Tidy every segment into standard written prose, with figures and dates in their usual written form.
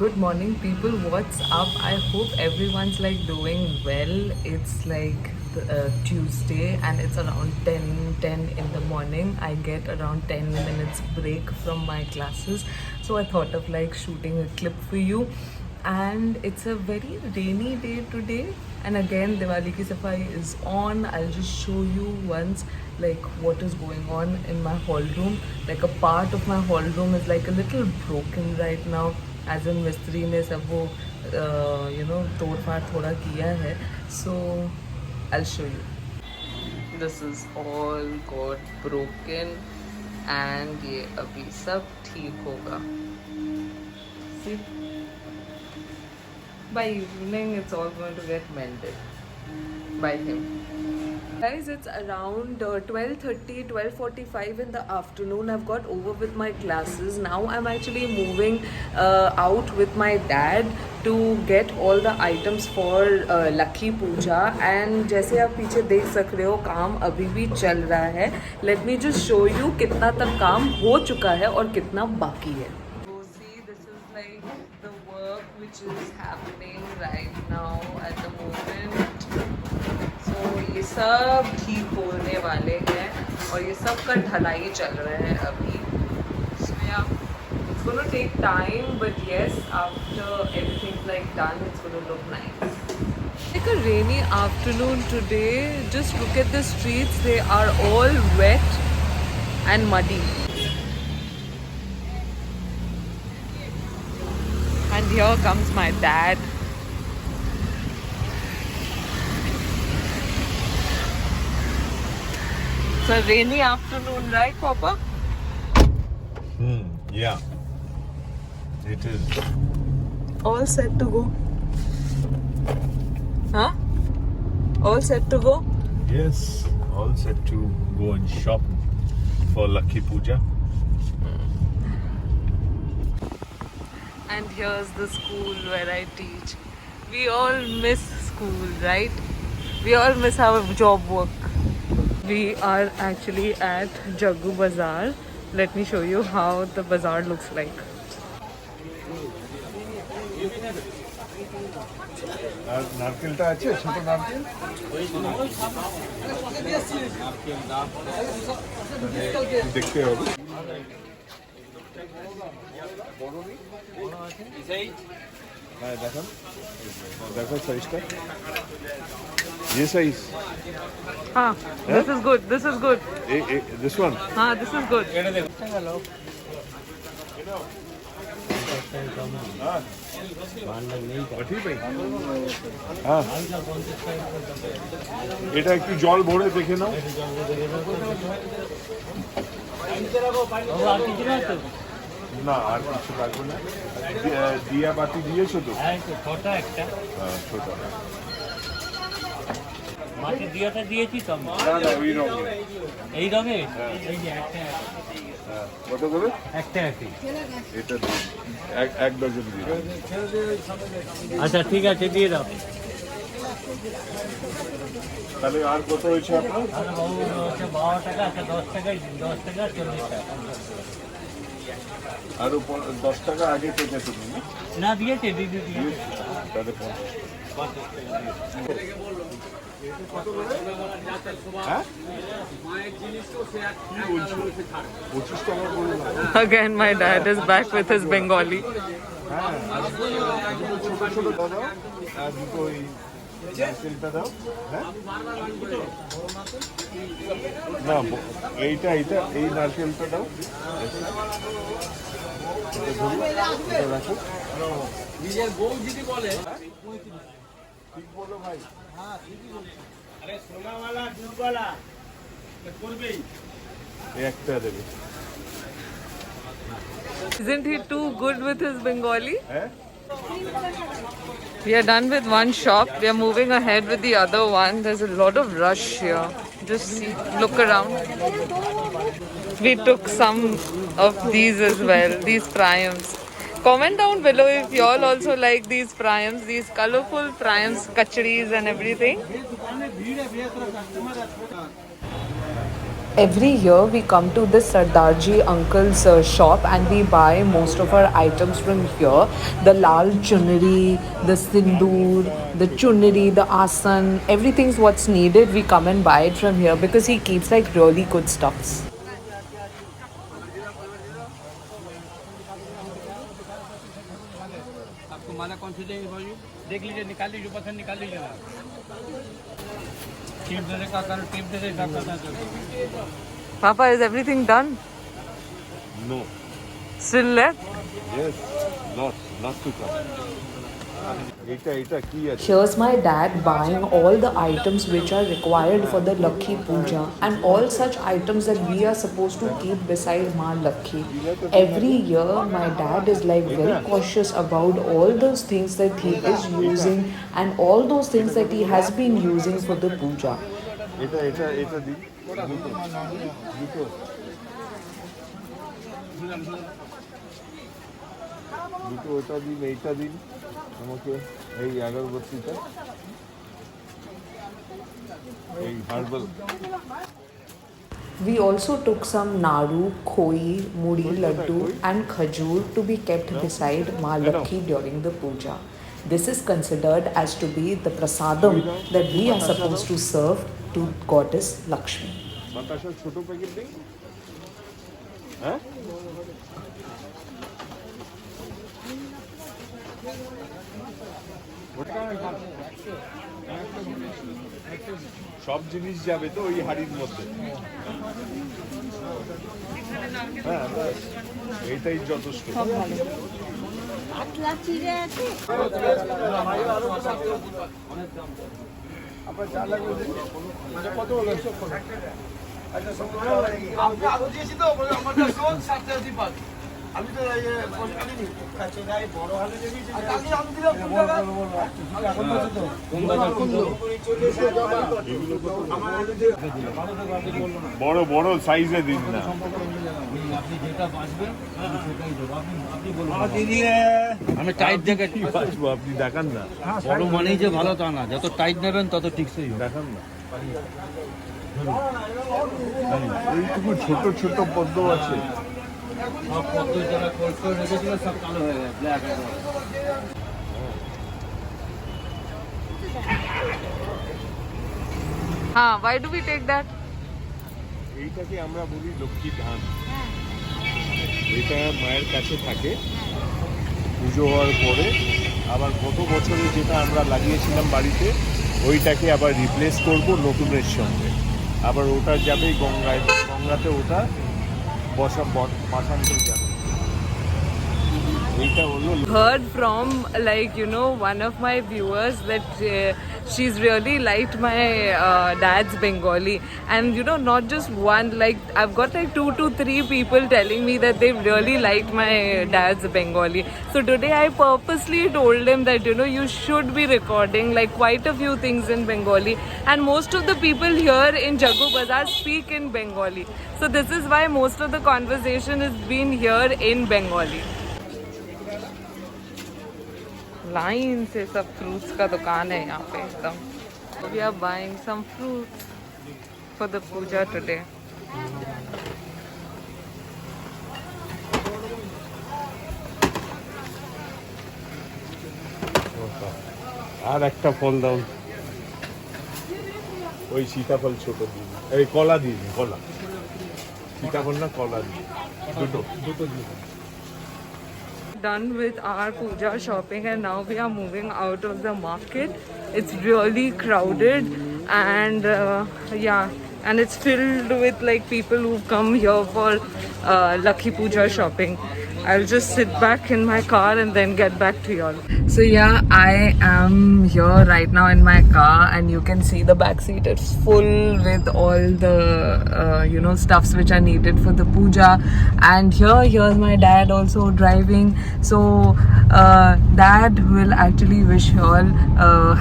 Good morning, people. What's up? I hope everyone's like doing well. It's like Tuesday and it's around 10 in the morning. I get around 10 minutes break from my classes. So I thought of like shooting a clip for you. And it's a very rainy day today. And again, Diwali ki safai is on. I'll just show you once like what is going on in my hall room. Like a part of my hall room is like a little broken right now. As an मिस्त्री ने सब वो तोड़ फाड़ थोड़ा किया है so I show you this is all got broken and ये अभी सब ठीक होगा see by evening it's all going to get melted by him Guys, it's around 12:30, 12:45 in the afternoon. I've got over with my classes. Now I'm actually moving out with my dad to get all the items for Lakhi Puja. And जैसे आप पीछे देख सकते हो काम अभी भी चल रहा है. Let me just show you कितना तक काम हो चुका है और कितना बाकी है. So see, this is like the work which is happening right now at the moment. ये सब ठीक होने वाले हैं और ये सब का ढलाई चल रहा है अभी. So yeah, it's gonna take time, but yes, after everything's like done, it's gonna look nice. Like a rainy afternoon today. Just look at the streets; they are all wet and muddy. And here comes my dad. It's a rainy afternoon, right, Papa? Yeah. It is. All set to go. Huh? All set to go? Yes. All set to go and shop for Lakhi Puja. And here's the school where I teach. We all miss school, right? We all miss our job work. We are actually at Jaggu Bazaar. Let me show you how the bazaar looks like. নারকেলটা আছে ছোট নারকেল দেখতে হবে হ্যাঁ দেখুন দেখো সাইজটা ये साइज हाँ this is good, this is good. this one हाँ this is good. হ্যাঁ এটা একটু জল ভরে দেখে নাও না আর কিছু লাগবে না দিয়া বাতি দিয়েছো তো ছোট একটা ছোট মাটি দিয়াটা দিয়েছি তো না না ওই রঙে এই রঙে এই যে একটা কত করে একটা একই এটা এক ডজন দিয়ে দাও। আচ্ছা ঠিক আছে দিয়ে দাও তাহলে আর কত হয়েছে আপনার আরে বাবু হচ্ছে 12 টাকা আচ্ছা 10 টাকা 40 টাকা আরো 10 টাকা আগে কেটে তুমি না দিয়েছে দিদি দিয়ে তাহলে 25 টাকা করে Again my dad is back with his Bengali. হ্যাঁ ছোট ছোট দাও আর দুটো ওই নারকেলটা দাও হ্যাঁ না এইটা এই নারকেলটা দাও এটা রাখো নিজের বউ যদি বলে ঠিক বলো ভাই হ্যাঁ ঠিকই বলছো আরে সোনাওয়ালা দুধওয়ালা করবেই একটা দেবে Isn't he too good with his Bengali? হ্যাঁ We are done with one shop. We are moving ahead with the other one. There's a lot of rush here. Just see, look around. We took some of these as well, these priams. Comment down below if you all also like these priams, these colorful priams, kacharis and everything. Every year we come to this Sardarji uncle's shop and we buy most of our items from here. The lal chunari, the sindoor, the chunari, the asan, everything's what's needed. We come and buy it from here because he keeps like really good stuffs. आपको माला कौन सी देंगे भाई? देख लीजिए, निकाल लीजिए, पसंद निकाल लीजिए ना। टिप देने का कारण टिप देने का करना चाहिए। Papa, is everything done? No. Still left? Yes. Lots to come. এটা কি আছে? Here's my dad buying all the items which are required for the Lakhi Puja and all such items that we are supposed to keep beside Ma Lakhi. Every year, my dad is like very cautious about all those things that he is using and all those things that he has been using for the puja. এটা দিন দুটো ওটা দিন, এইটা দিন আমাকে, এই আগরবাতিটা, এই herbal. We also took some naru, khoi, muri, laddu and khajur to be kept beside Ma Lakhi during the puja. This is considered as to be the prasadam that we are supposed to serve to goddess Lakshmi. বাতাসার ছোট packet দিন। হ্যাঁ, সব জিনিস যাবে তো ওই হাড়ির মধ্যে। হ্যাঁ, এইটাই যথেষ্ট। বড় বড় সাইজে দিন না। আমি টাইট দেখে বাঁচবো, আপনি দেখান না। বড় মানেই যে ভালো তা না, যত টাইট নেবেন তত ঠিকসই হবে। দেখান না। এইটুকু ছোট ছোট পদ্ম আছে। সব পদ্ম যারা কোল্ড করে রেখেছিল সব কালো হয়ে গেছে, ব্ল্যাক হয়ে গেছে। Why do we take that? এইটাকে আমরা বলি লক্ষ্মী ধান। এটা মায়ের কাছে থাকে পুজো হওয়ার পরে, আবার গত বছরে যেটা আমরা লাগিয়েছিলাম বাড়িতে ওইটাকে আবার রিপ্লেস করব নতুনের সঙ্গে। আবার ওটা যাবে গঙ্গায়, গঙ্গাতে ওটা বসান্তর যাবে। এইটা হলো Heard from one of my viewers that she's really liked my dad's Bengali, and not just one, like I've got like 2 to 3 people telling me that they've really liked my dad's Bengali. So today I purposely told him that you should be recording like quite a few things in Bengali, and most of the people here in Jaggu Bazaar speak in Bengali, so this is why most of the conversation has been here in Bengali. Line से सब fruits का दुकान है यहाँ पे एकदम। We are buying some fruits for the puja today. আর একটা ফল দাও, ওই সীতাফল ছোট দিন, এই কলা দিন, কলা, সীতাফল না কলা দিন, দুটো দিন। Done with our puja shopping and now we are moving out of the market. It's really crowded and and it's filled with like people who've come here for Lakhi Puja shopping. I'll just sit back in my car and then get back to y'all. So yeah, I am here right now in my car and you can see the back seat is full with all the stuffs which are needed for the puja. And here's my dad also driving. So dad will actually wish you all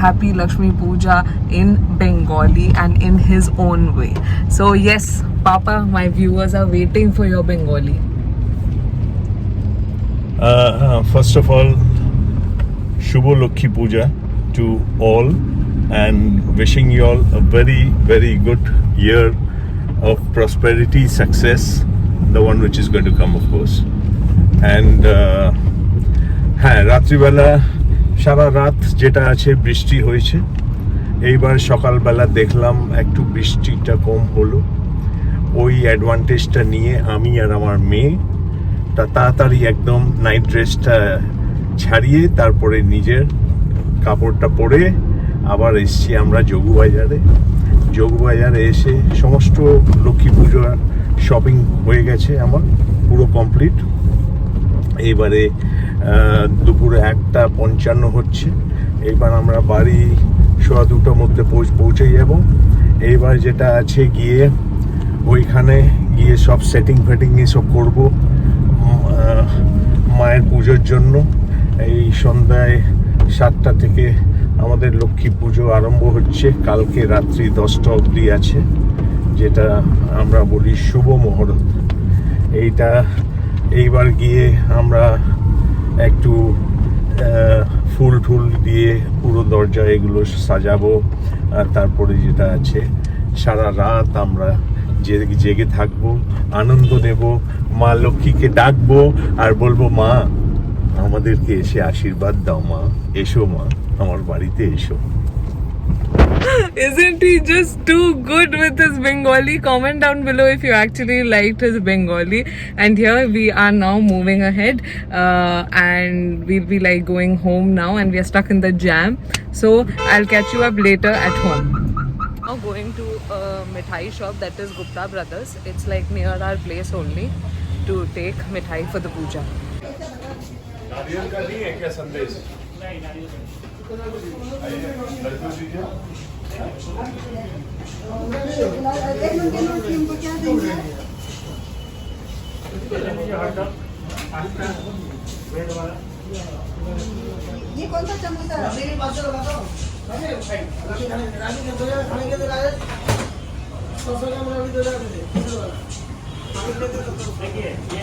happy Lakshmi Puja in Bengali and in his own way. So yes, Papa, my viewers are waiting for your Bengali. First of all, Shubho Lakhi Puja to all and wishing you all a very, very good year of prosperity, success, the one which is going to come, of course. And হ্যাঁ, রাত্রিবেলা সারা রাত যেটা আছে বৃষ্টি হয়েছে। এইবার সকালবেলা দেখলাম একটু বৃষ্টিটা কম হলো। ওই অ্যাডভান্টেজটা নিয়ে আমি আর আমার মেয়ে তাড়াতাড়ি একদম নাইট ড্রেসটা ছাড়িয়ে তারপরে নিজের কাপড়টা পরে আবার এসছি আমরা যোগবাজারে এসে সমস্ত লক্ষ্মী পুজোর শপিং হয়ে গেছে আমার পুরো কমপ্লিট। এইবারে দুপুরে 1:55 হচ্ছে। এইবার আমরা বাড়ি 2:15 মধ্যে পৌঁছে যাব। এইবার যেটা আছে গিয়ে ওইখানে গিয়ে সব সেটিং সব করব মায়ের পুজোর জন্য। এই সন্ধ্যায় 7টা থেকে আমাদের লক্ষ্মী পুজো আরম্ভ হচ্ছে, কালকে রাত্রি 10টা অবধি আছে, যেটা আমরা বলি শুভ মুহূর্ত। এইবার গিয়ে আমরা একটু ফুল টুল দিয়ে পুরো দরজা এগুলো সাজাবো। আর তারপরে যেটা আছে সারা রাত আমরা জেগে থাকবো, আনন্দ নেব, মা লক্ষ্মীকে ডাকবো আর বলবো, মা আমাদেরকে এসে আশীর্বাদ দাও, মা এসো, মা আমার বাড়িতে এসো। Isn't he just too good with his Bengali? Comment down below if you actually liked his Bengali. And here we are now moving ahead, and we'll be like going home now, and we are stuck in the jam. So I'll catch you up later at home. Now going to a mithai shop, that is Gupta Brothers. It's like near our place only, to take mithai for the puja. नारियल का नहीं है क्या संदेश? ये कौन सा चम्मच है? मेरे पास से लगा दो।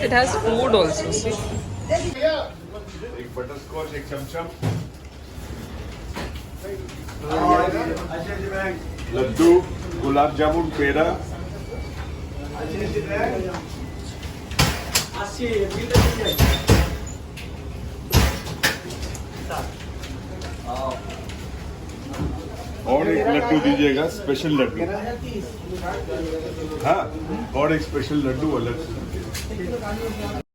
It has food also, see? एक बटरस्कॉच, एक चमचम, लड्डू, गुलाब जामुन, पेड़ा, और एक लड्डू दीजिएगा, स्पेशल लड्डू। हाँ, और एक स्पेशल लड्डू अलग से दीजिएगा।